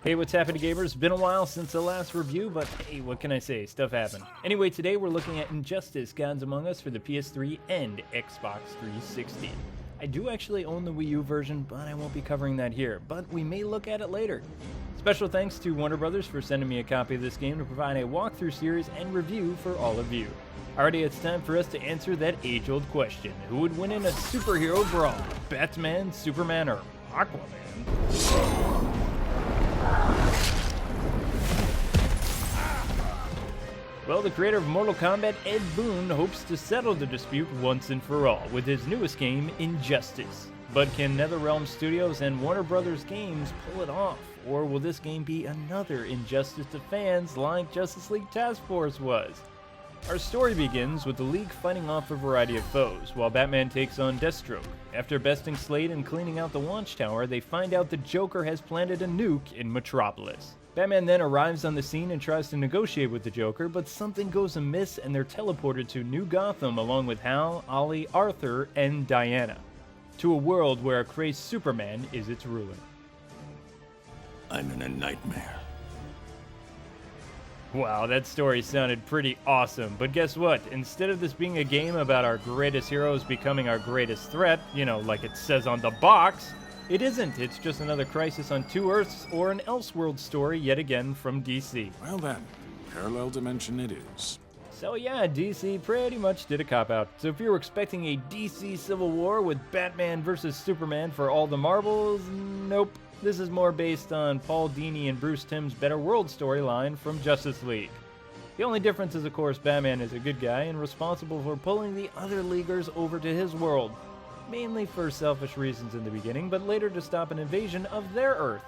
Hey, what's happening, gamers? Been a while since the last review, but hey, what can I say? Stuff happened. Anyway, today we're looking at Injustice: Gods Among Us for the PS3 and Xbox 360. I do actually own the Wii U version, but I won't be covering that here, but we may look at it later. Special thanks to Warner Brothers for sending me a copy of this game to provide a walkthrough series and review for all of you. Alrighty, it's time for us to answer that age-old question. Who would win in a superhero brawl? Batman, Superman, or Aquaman? Well, the creator of Mortal Kombat, Ed Boon, hopes to settle the dispute once and for all with his newest game, Injustice. But can Netherrealm Studios and Warner Brothers Games pull it off? Or will this game be another injustice to fans like Justice League Task Force was? Our story begins with the League fighting off a variety of foes, while Batman takes on Deathstroke. After besting Slade and cleaning out the Watchtower, they find out the Joker has planted a nuke in Metropolis. Batman then arrives on the scene and tries to negotiate with the Joker, but something goes amiss and they're teleported to New Gotham along with Hal, Ollie, Arthur, and Diana, to a world where a crazed Superman is its ruler. I'm in a nightmare. Wow, that story sounded pretty awesome, but guess what? Instead of this being a game about our greatest heroes becoming our greatest threat, like it says on the box, it isn't. It's just another Crisis on Two Earths or an Elseworld story yet again from DC. Well then, parallel dimension it is. So yeah, DC pretty much did a cop-out. So if you were expecting a DC Civil War with Batman versus Superman for all the marbles, nope. This is more based on Paul Dini and Bruce Timm's Better World storyline from Justice League. The only difference is, of course, Batman is a good guy and responsible for pulling the other Leaguers over to his world. Mainly for selfish reasons in the beginning, but later to stop an invasion of their Earth.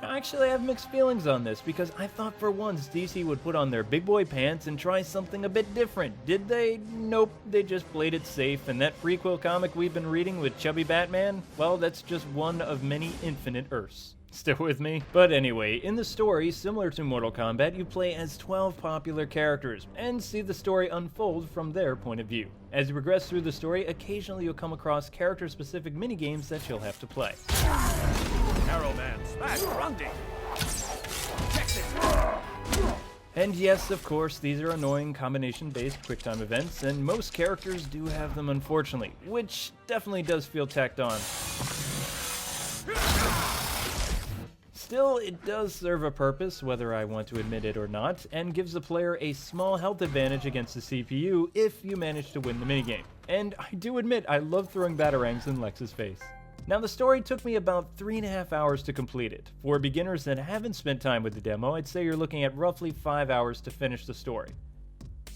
Actually, I have mixed feelings on this, because I thought for once DC would put on their big boy pants and try something a bit different. Did they? Nope, they just played it safe, and that prequel comic we've been reading with Chubby Batman, well, that's just one of many infinite Earths. Still with me? But anyway, in the story, similar to Mortal Kombat, you play as 12 popular characters, and see the story unfold from their point of view. As you progress through the story, occasionally you'll come across character-specific minigames that you'll have to play. Arrow Man, smash, Grundy! And yes, of course, these are annoying combination-based QuickTime events, and most characters do have them, unfortunately, which definitely does feel tacked on. Still, it does serve a purpose, whether I want to admit it or not, and gives the player a small health advantage against the CPU if you manage to win the minigame. And I do admit, I love throwing batarangs in Lex's face. Now, the story took me about 3.5 hours to complete it. For beginners that haven't spent time with the demo, I'd say you're looking at roughly 5 hours to finish the story.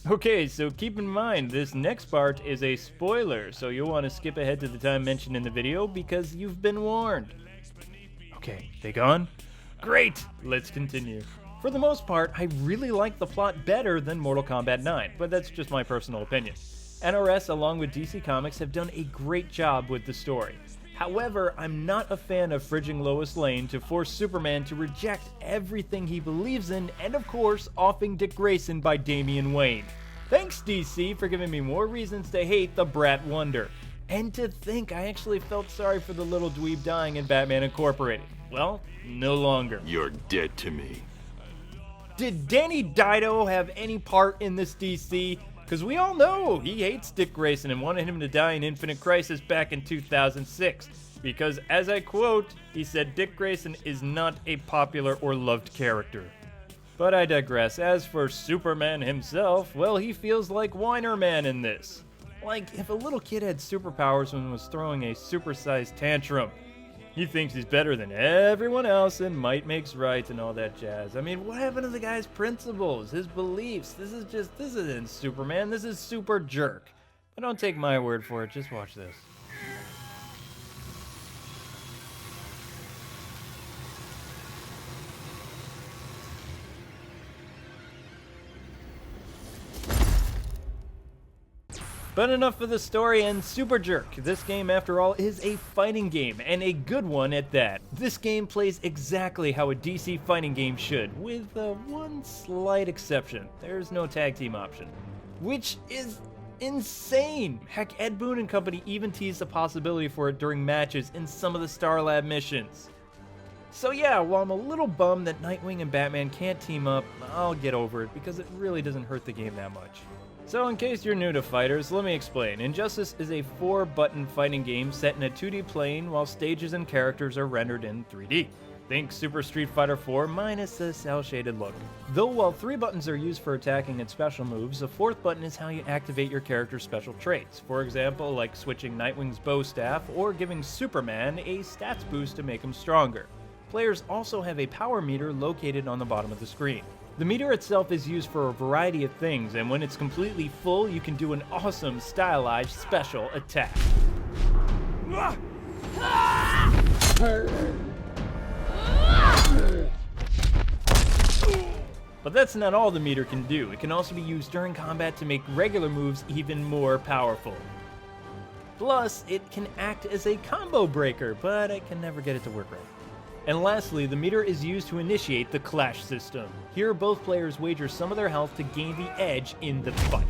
Okay, so keep in mind, this next part is a spoiler, so you'll want to skip ahead to the time mentioned in the video because you've been warned. Okay, they gone? Great! Let's continue. For the most part, I really like the plot better than Mortal Kombat 9, but that's just my personal opinion. NRS, along with DC Comics, have done a great job with the story. However, I'm not a fan of fridging Lois Lane to force Superman to reject everything he believes in, and of course, offing Dick Grayson by Damian Wayne. Thanks, DC, for giving me more reasons to hate the Brat Wonder. And to think I actually felt sorry for the little dweeb dying in Batman Incorporated. Well, no longer. You're dead to me. Did Danny Dido have any part in this, DC? Because we all know he hates Dick Grayson and wanted him to die in Infinite Crisis back in 2006. Because, as I quote, he said Dick Grayson is not a popular or loved character. But I digress. As for Superman himself, well, he feels like Whiner Man in this. Like if a little kid had superpowers and was throwing a supersized tantrum. He thinks he's better than everyone else and might makes right and all that jazz. I mean, what happened to the guy's principles, his beliefs? This isn't Superman, this is Super Jerk. But don't take my word for it, just watch this. But enough of the story and Super Jerk. This game, after all, is a fighting game, and a good one at that. This game plays exactly how a DC fighting game should, with one slight exception. There's no tag team option. Which is insane! Heck, Ed Boon and company even teased the possibility for it during matches in some of the Star Lab missions. So yeah, while I'm a little bummed that Nightwing and Batman can't team up, I'll get over it because it really doesn't hurt the game that much. So in case you're new to fighters, let me explain. Injustice is a 4-button fighting game set in a 2D plane while stages and characters are rendered in 3D. Think Super Street Fighter 4 minus the cel-shaded look. Though while 3 buttons are used for attacking and special moves, a 4th button is how you activate your character's special traits. For example, like switching Nightwing's bow staff or giving Superman a stats boost to make him stronger. Players also have a power meter located on the bottom of the screen. The meter itself is used for a variety of things, and when it's completely full, you can do an awesome, stylized special attack. But that's not all the meter can do. It can also be used during combat to make regular moves even more powerful. Plus, it can act as a combo breaker, but I can never get it to work right. And lastly, the meter is used to initiate the clash system. Here, both players wager some of their health to gain the edge in the fight.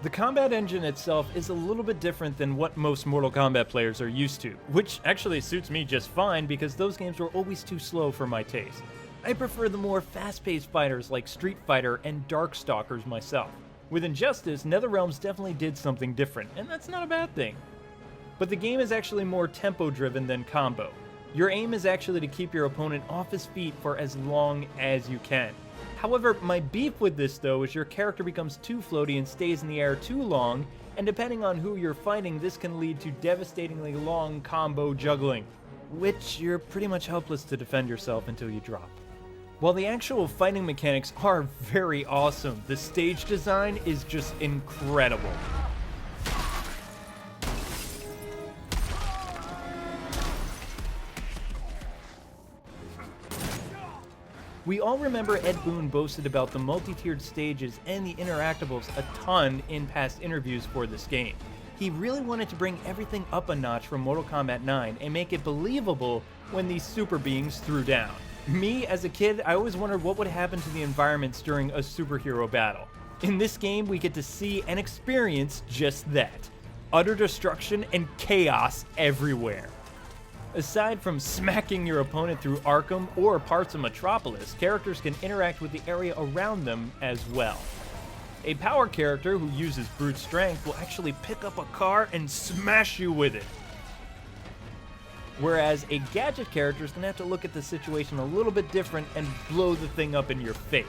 The combat engine itself is a little bit different than what most Mortal Kombat players are used to, which actually suits me just fine because those games were always too slow for my taste. I prefer the more fast-paced fighters like Street Fighter and Darkstalkers myself. With Injustice, Netherrealms definitely did something different, and that's not a bad thing. But the game is actually more tempo-driven than combo. Your aim is actually to keep your opponent off his feet for as long as you can. However, my beef with this though is your character becomes too floaty and stays in the air too long, and depending on who you're fighting, this can lead to devastatingly long combo juggling, which you're pretty much helpless to defend yourself until you drop. While the actual fighting mechanics are very awesome, the stage design is just incredible. We all remember Ed Boon boasted about the multi-tiered stages and the interactables a ton in past interviews for this game. He really wanted to bring everything up a notch from Mortal Kombat 9 and make it believable when these super beings threw down. Me, as a kid, I always wondered what would happen to the environments during a superhero battle. In this game, we get to see and experience just that. Utter destruction and chaos everywhere. Aside from smacking your opponent through Arkham or parts of Metropolis, characters can interact with the area around them as well. A power character who uses brute strength will actually pick up a car and smash you with it. Whereas a gadget character is going to have to look at the situation a little bit different and blow the thing up in your face.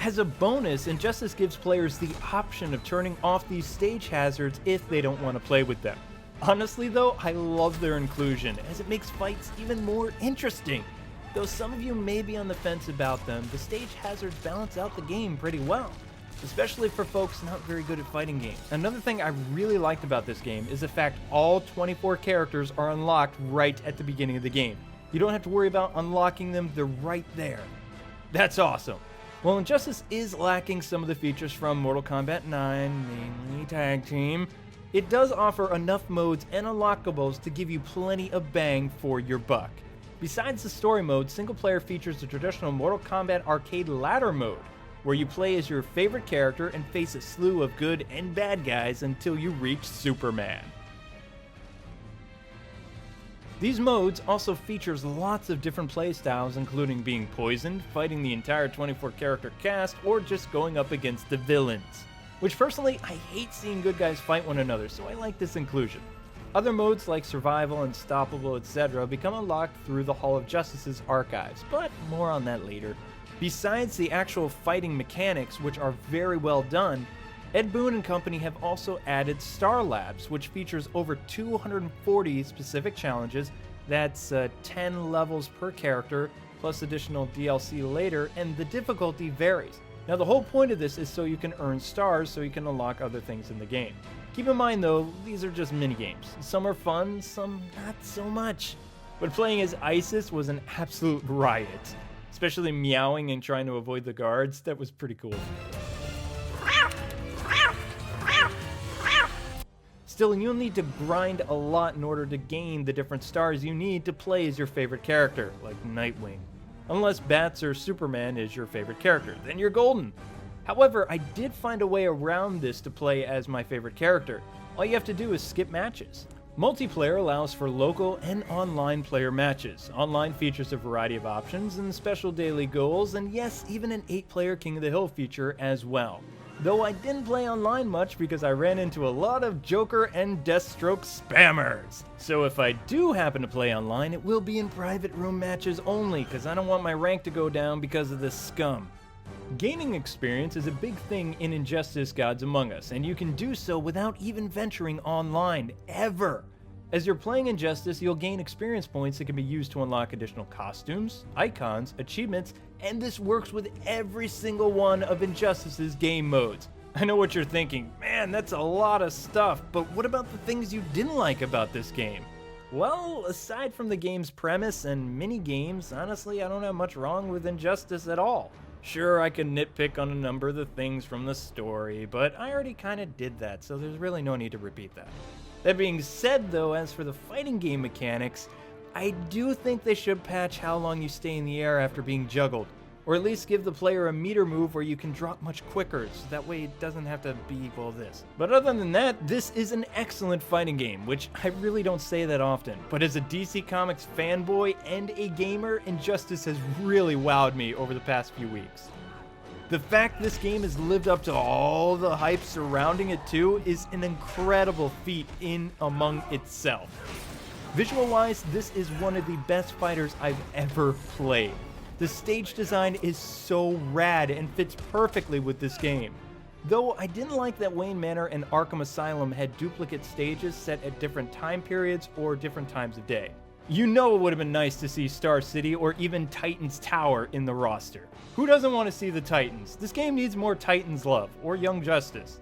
As a bonus, Injustice gives players the option of turning off these stage hazards if they don't want to play with them. Honestly though, I love their inclusion, as it makes fights even more interesting. Though some of you may be on the fence about them, the stage hazards balance out the game pretty well, especially for folks not very good at fighting games. Another thing I really liked about this game is the fact all 24 characters are unlocked right at the beginning of the game. You don't have to worry about unlocking them, they're right there. That's awesome. While Injustice is lacking some of the features from Mortal Kombat 9, mainly Tag Team, it does offer enough modes and unlockables to give you plenty of bang for your buck. Besides the story mode, single player features the traditional Mortal Kombat arcade ladder mode, where you play as your favorite character and face a slew of good and bad guys until you reach Superman. These modes also features lots of different playstyles, including being poisoned, fighting the entire 24 character cast, or just going up against the villains. Which personally, I hate seeing good guys fight one another, so I like this inclusion. Other modes like Survival, Unstoppable, etc. become unlocked through the Hall of Justice's archives, but more on that later. Besides the actual fighting mechanics, which are very well done, Ed Boon and company have also added Star Labs, which features over 240 specific challenges. That's 10 levels per character, plus additional DLC later, and the difficulty varies. Now the whole point of this is so you can earn stars so you can unlock other things in the game. Keep in mind though, these are just minigames. Some are fun, some not so much. But playing as Isis was an absolute riot. Especially meowing and trying to avoid the guards, that was pretty cool. Still, you'll need to grind a lot in order to gain the different stars you need to play as your favorite character, like Knightwing. Unless Bats or Superman is your favorite character, then you're golden. However, I did find a way around this to play as my favorite character. All you have to do is skip matches. Multiplayer allows for local and online player matches. Online features a variety of options and special daily goals, and yes, even an 8-player King of the Hill feature as well. Though I didn't play online much because I ran into a lot of Joker and Deathstroke spammers. So if I do happen to play online, it will be in private room matches only, because I don't want my rank to go down because of this scum. Gaining experience is a big thing in Injustice Gods Among Us, and you can do so without even venturing online, ever. As you're playing Injustice, you'll gain experience points that can be used to unlock additional costumes, icons, achievements, and this works with every single one of Injustice's game modes. I know what you're thinking, man, that's a lot of stuff, but what about the things you didn't like about this game? Well, aside from the game's premise and mini-games, honestly, I don't have much wrong with Injustice at all. Sure, I can nitpick on a number of the things from the story, but I already kinda did that, so there's really no need to repeat that. That being said though, as for the fighting game mechanics, I do think they should patch how long you stay in the air after being juggled, or at least give the player a meter move where you can drop much quicker, so that way it doesn't have to be equal to this. But other than that, this is an excellent fighting game, which I really don't say that often, but as a DC Comics fanboy and a gamer, Injustice has really wowed me over the past few weeks. The fact this game has lived up to all the hype surrounding it too is an incredible feat in among itself. Visual-wise, this is one of the best fighters I've ever played. The stage design is so rad and fits perfectly with this game. Though I didn't like that Wayne Manor and Arkham Asylum had duplicate stages set at different time periods or different times of day. You know it would have been nice to see Star City or even Titan's Tower in the roster. Who doesn't want to see the Titans? This game needs more Titans love, or Young Justice.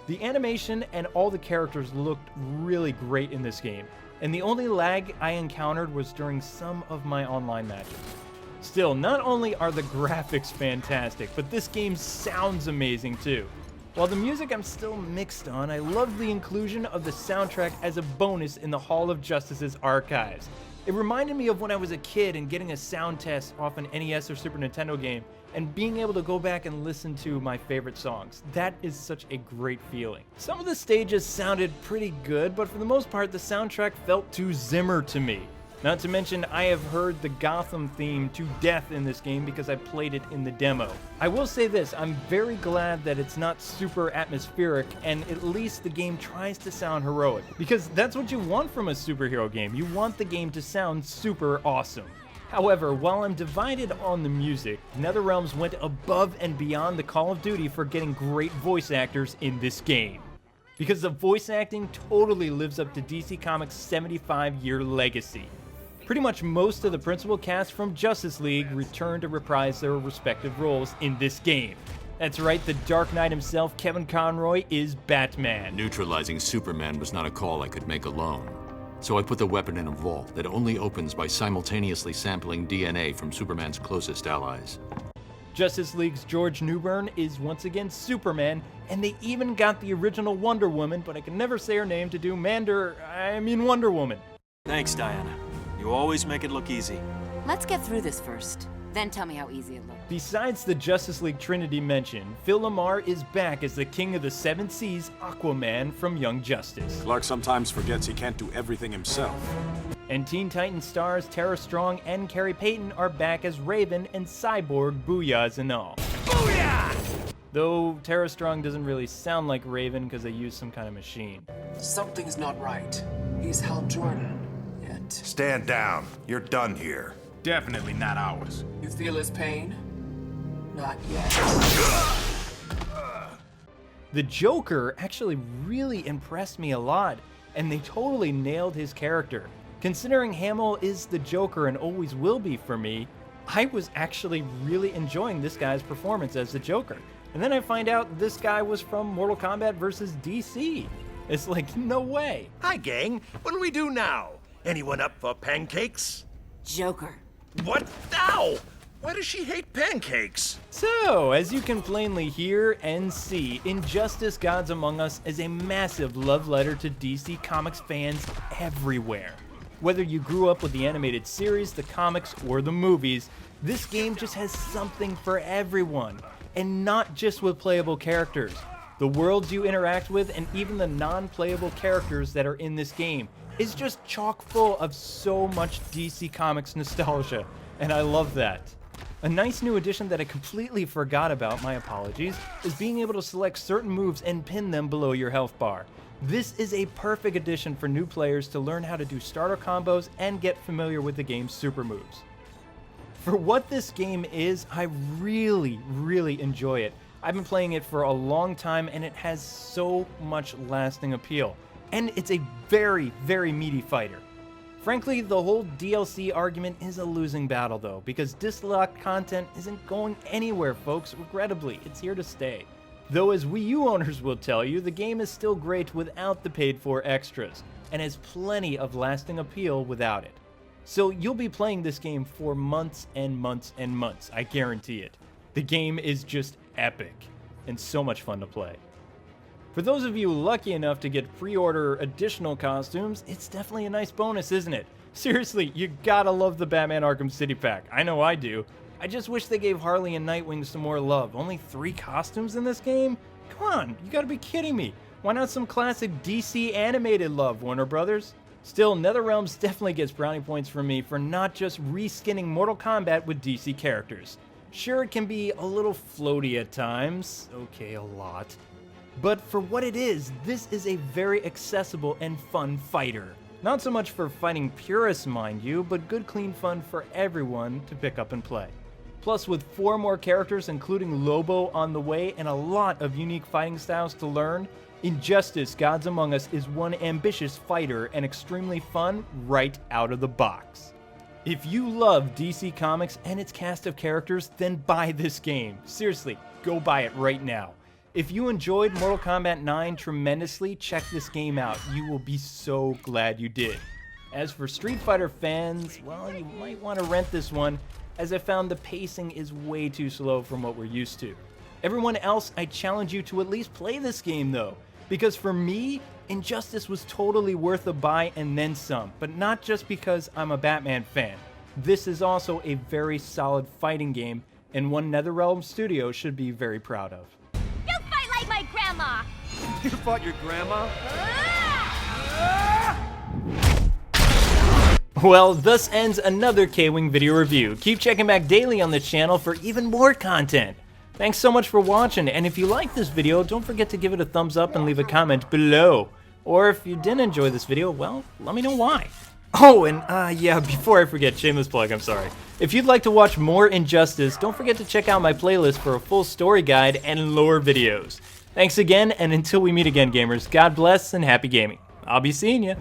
The animation and all the characters looked really great in this game, and the only lag I encountered was during some of my online matches. Still, not only are the graphics fantastic, but this game sounds amazing too. While the music I'm still mixed on, I love the inclusion of the soundtrack as a bonus in the Hall of Justice's archives. It reminded me of when I was a kid and getting a sound test off an NES or Super Nintendo game and being able to go back and listen to my favorite songs. That is such a great feeling. Some of the stages sounded pretty good, but for the most part the soundtrack felt too Zimmer to me. Not to mention, I have heard the Gotham theme to death in this game because I played it in the demo. I will say this, I'm very glad that it's not super atmospheric, and at least the game tries to sound heroic, because that's what you want from a superhero game. You want the game to sound super awesome. However, while I'm divided on the music, Netherrealm went above and beyond the Call of Duty for getting great voice actors in this game. Because the voice acting totally lives up to DC Comics' 75-year legacy. Pretty much most of the principal cast from Justice League return to reprise their respective roles in this game. That's right, the Dark Knight himself, Kevin Conroy, is Batman. Neutralizing Superman was not a call I could make alone. So I put the weapon in a vault that only opens by simultaneously sampling DNA from Superman's closest allies. Justice League's George Newbern is once again Superman, and they even got the original Wonder Woman, but I can never say her name, to do Wonder Woman. Thanks, Diana. You always make it look easy. Let's get through this first, then tell me how easy it looks. Besides the Justice League Trinity mentioned, Phil Lamar is back as the King of the Seven Seas, Aquaman from Young Justice. Clark sometimes forgets he can't do everything himself. And Teen Titans stars Tara Strong and Carrie Payton are back as Raven and Cyborg Booyah Zenal. Booyah! Though Tara Strong doesn't really sound like Raven because they use some kind of machine. Something's not right. He's Hal Jordan. Stand down. You're done here. Definitely not ours. You feel his pain? Not yet. The Joker actually really impressed me a lot, and they totally nailed his character. Considering Hamill is the Joker and always will be for me, I was actually really enjoying this guy's performance as the Joker. And then I find out this guy was from Mortal Kombat vs. DC. It's like, no way. Hi, gang. What do we do now? Anyone up for pancakes? Joker. What now? Why does she hate pancakes? So, as you can plainly hear and see, Injustice Gods Among Us is a massive love letter to DC Comics fans everywhere. Whether you grew up with the animated series, the comics, or the movies, this game just has something for everyone. and not just with playable characters. The worlds you interact with and even the non-playable characters that are in this game is just chock full of so much DC Comics nostalgia, and I love that. A nice new addition that I completely forgot about, my apologies, is being able to select certain moves and pin them below your health bar. This is a perfect addition for new players to learn how to do starter combos and get familiar with the game's super moves. For what this game is, I really enjoy it. I've been playing it for a long time and it has so much lasting appeal. And it's a very meaty fighter. Frankly, the whole DLC argument is a losing battle though, because dislocked content isn't going anywhere, folks. Regrettably, it's here to stay. Though as Wii U owners will tell you, the game is still great without the paid-for extras, and has plenty of lasting appeal without it. So you'll be playing this game for months and months and months, I guarantee it. The game is just epic, and so much fun to play. For those of you lucky enough to get pre-order additional costumes, it's definitely a nice bonus, isn't it? Seriously, you gotta love the Batman Arkham City pack. I know I do. I just wish they gave Harley and Knightwing some more love. Only 3 costumes in this game? Come on, you gotta be kidding me. Why not some classic DC animated love, Warner Brothers? Still, Netherrealm definitely gets brownie points from me for not just reskinning Mortal Kombat with DC characters. Sure, it can be a little floaty at times. Okay, a lot. But for what it is, this is a very accessible and fun fighter. Not so much for fighting purists, mind you, but good clean fun for everyone to pick up and play. Plus, with 4 more characters, including Lobo on the way and a lot of unique fighting styles to learn, Injustice Gods Among Us is one ambitious fighter and extremely fun right out of the box. If you love DC Comics and its cast of characters, then buy this game. Seriously, go buy it right now. If you enjoyed Mortal Kombat 9 tremendously, check this game out. You will be so glad you did. As for Street Fighter fans, well, you might want to rent this one, as I found the pacing is way too slow from what we're used to. Everyone else, I challenge you to at least play this game though, because for me, Injustice was totally worth a buy and then some, but not just because I'm a Batman fan. This is also a very solid fighting game, and one Netherrealm studio should be very proud of. You fight like my grandma! You fought your grandma? Well, thus ends another Kwing video review. Keep checking back daily on this channel for even more content. Thanks so much for watching, and if you liked this video, don't forget to give it a thumbs up and leave a comment below. Or if you didn't enjoy this video, well, let me know why. Oh, and yeah, before I forget, shameless plug, I'm sorry. If you'd like to watch more Injustice, don't forget to check out my playlist for a full story guide and lore videos. Thanks again, and until we meet again, gamers, God bless and happy gaming. I'll be seeing ya.